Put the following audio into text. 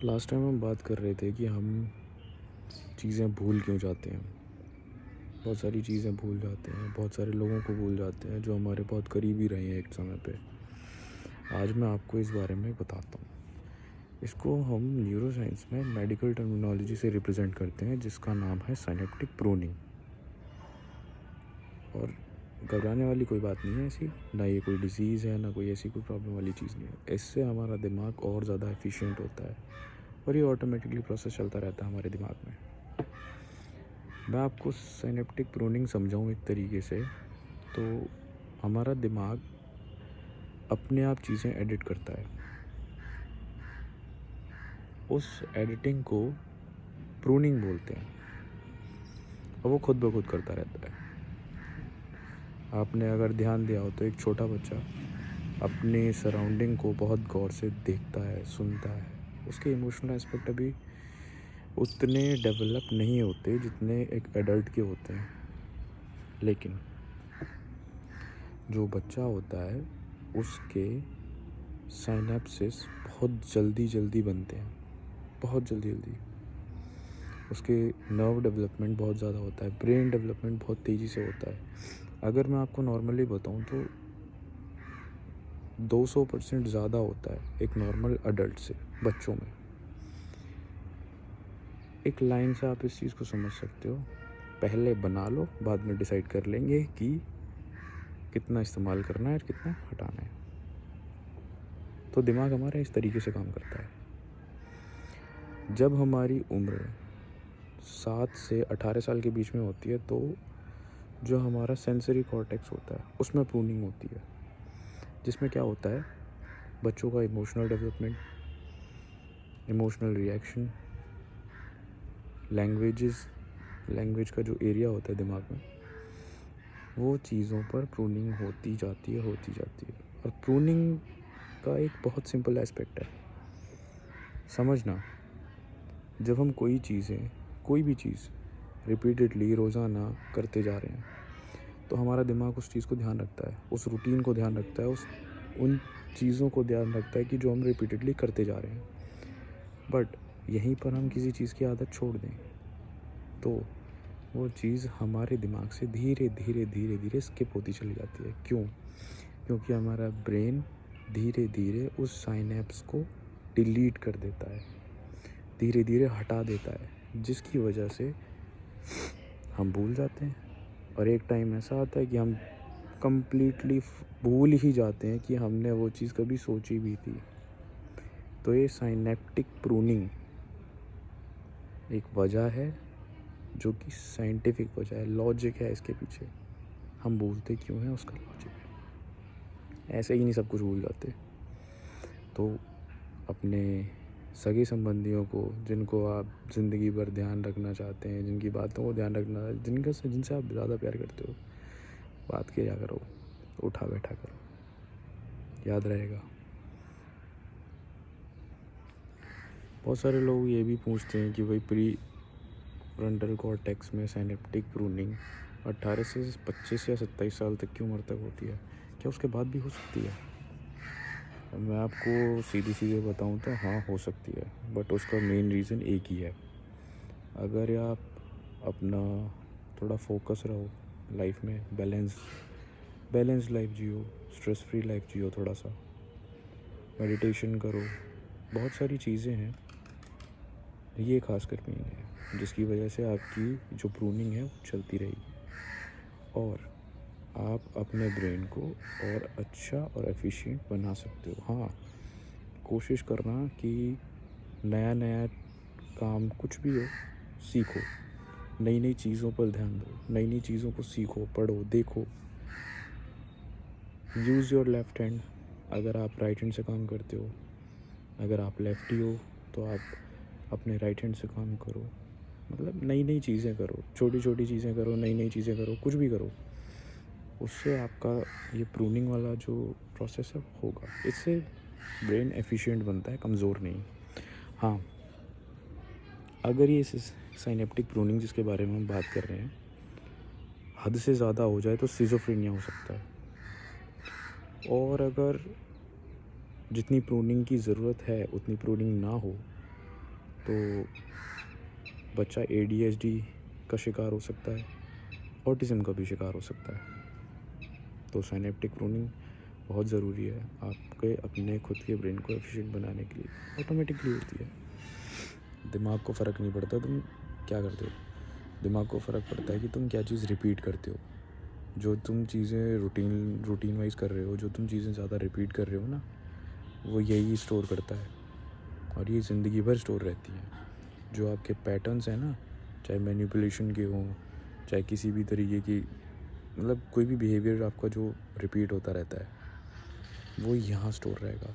Last time हम बात कर रहे थे कि हम चीज़ें भूल क्यों जाते हैं। बहुत सारी चीज़ें भूल जाते हैं, बहुत सारे लोगों को भूल जाते हैं जो हमारे बहुत करीबी रहे हैं एक समय पे। आज मैं आपको इस बारे में बताता हूँ। इसको हम न्यूरोसाइंस में मेडिकल टर्मिनोलॉजी से रिप्रेजेंट करते हैं, जिसका नाम है सिनेप्टिक प्रूनिंग। और घबराने वाली कोई बात नहीं है ऐसी, ना ये कोई डिजीज़ है, ना कोई ऐसी कोई प्रॉब्लम वाली चीज़ नहीं है। इससे हमारा दिमाग और ज़्यादा एफिशिएंट होता है और ये ऑटोमेटिकली प्रोसेस चलता रहता है हमारे दिमाग में। मैं आपको सिनेप्टिक प्रूनिंग समझाऊँ एक तरीके से, तो हमारा दिमाग अपने आप चीज़ें एडिट करता है। उस एडिटिंग को प्रूनिंग बोलते हैं और वो खुद ब खुद करता रहता है। आपने अगर ध्यान दिया हो तो एक छोटा बच्चा अपनी सराउंडिंग को बहुत गौर से देखता है, सुनता है। उसके इमोशनल एस्पेक्ट अभी उतने डेवलप नहीं होते जितने एक एडल्ट के होते हैं, लेकिन जो बच्चा होता है उसके साइनेप्सिस बहुत जल्दी बनते हैं, बहुत जल्दी। उसके नर्व डेवलपमेंट बहुत ज़्यादा होता है, ब्रेन डेवलपमेंट बहुत तेज़ी से होता है। अगर मैं आपको नॉर्मली बताऊं तो 200% ज़्यादा होता है एक नॉर्मल अडल्ट से बच्चों में। एक लाइन से आप इस चीज़ को समझ सकते हो, पहले बना लो, बाद में डिसाइड कर लेंगे कि कितना इस्तेमाल करना है और कितना हटाना है। तो दिमाग हमारा इस तरीके से काम करता है। जब हमारी उम्र 7 से 18 साल के बीच में होती है तो जो हमारा सेंसरी कॉर्टेक्स होता है उसमें प्रूनिंग होती है, जिसमें क्या होता है, बच्चों का emotional development, emotional reaction, language का जो एरिया होता है दिमाग में, वो चीज़ों पर प्रूनिंग होती जाती है। और प्रूनिंग का एक बहुत सिंपल एस्पेक्ट है, समझना। जब हम कोई भी चीज़ रिपीटेडली रोज़ाना करते जा रहे हैं तो हमारा दिमाग उस चीज़ को ध्यान रखता है, उस रूटीन को ध्यान रखता है, उन चीज़ों को ध्यान रखता है कि जो हम रिपीटेडली करते जा रहे हैं। बट यहीं पर हम किसी चीज़ की आदत छोड़ दें तो वो चीज़ हमारे दिमाग से धीरे धीरे स्किप होती चली जाती है। क्यों? क्योंकि हमारा ब्रेन धीरे धीरे उस साइनेप्स को डिलीट कर देता है, धीरे धीरे हटा देता है, जिसकी वजह से हम भूल जाते हैं। और एक टाइम ऐसा आता है कि हम कंप्लीटली भूल ही जाते हैं कि हमने वो चीज़ कभी सोची भी थी। तो ये साइनेप्टिक प्रूनिंग एक वजह है, जो कि साइंटिफिक वजह है, लॉजिक है इसके पीछे। हम भूलते क्यों हैं, उसका लॉजिक है। ऐसे ही नहीं सब कुछ भूल जाते। तो अपने सगे संबंधियों को, जिनको आप ज़िंदगी भर ध्यान रखना चाहते हैं, जिनकी बातों को ध्यान रखना, जिनसे आप ज़्यादा प्यार करते हो, बात किया करो, उठा बैठा करो, याद रहेगा। बहुत सारे लोग ये भी पूछते हैं कि भाई प्री फ्रंटल कॉर्टेक्स में सिनेप्टिक प्रूनिंग 18 से 25 या 27 साल तक की उम्र तक होती है, क्या उसके बाद भी हो सकती है? मैं आपको सीधे बताऊं तो हाँ, हो सकती है, बट उसका मेन रीज़न एक ही है। अगर आप अपना थोड़ा फोकस रहो लाइफ में, बैलेंस लाइफ जियो, स्ट्रेस फ्री लाइफ जियो, थोड़ा सा मेडिटेशन करो, बहुत सारी चीज़ें हैं, ये खासकर मेन है, जिसकी वजह से आपकी जो प्रूनिंग है वो चलती रहेगी और आप अपने ब्रेन को और अच्छा और एफिशिएंट बना सकते हो। हाँ, कोशिश करना कि नया काम कुछ भी हो, सीखो, नई चीज़ों पर ध्यान दो, नई चीज़ों को सीखो, पढ़ो, देखो। यूज़ योर लेफ्ट हैंड अगर आप राइट हैंड से काम करते हो। अगर आप लेफ्टी हो तो आप अपने राइट हैंड से काम करो। मतलब नई चीज़ें करो, छोटी चीज़ें करो, नई चीज़ें करो, कुछ भी करो। उससे आपका ये प्रूनिंग वाला जो प्रोसेस है होगा। इससे ब्रेन एफिशिएंट बनता है, कमज़ोर नहीं। हाँ, अगर ये साइनेप्टिक प्रूनिंग जिसके बारे में हम बात कर रहे हैं हद से ज़्यादा हो जाए तो सिज़ोफ्रेनिया हो सकता है। और अगर जितनी प्रूनिंग की ज़रूरत है उतनी प्रूनिंग ना हो तो बच्चा ADHD का शिकार हो सकता है, ऑटिज़म का भी शिकार हो सकता है। तो साइनेप्टिक प्रूनिंग बहुत ज़रूरी है आपके अपने खुद के ब्रेन को एफिशिएंट बनाने के लिए। ऑटोमेटिकली होती है, दिमाग को फ़र्क नहीं पड़ता तुम क्या करते हो, दिमाग को फ़र्क पड़ता है कि तुम क्या चीज़ रिपीट करते हो। जो तुम चीज़ें रूटीन वाइज कर रहे हो, जो तुम चीज़ें ज़्यादा रिपीट कर रहे हो ना, वो यही स्टोर करता है और ये ज़िंदगी भर स्टोर रहती है। जो आपके पैटर्न्स हैं ना, चाहे मैनिपुलेशन के हों, चाहे किसी भी तरीके की, मतलब कोई भी बिहेवियर आपका जो रिपीट होता रहता है, वो यहाँ स्टोर रहेगा।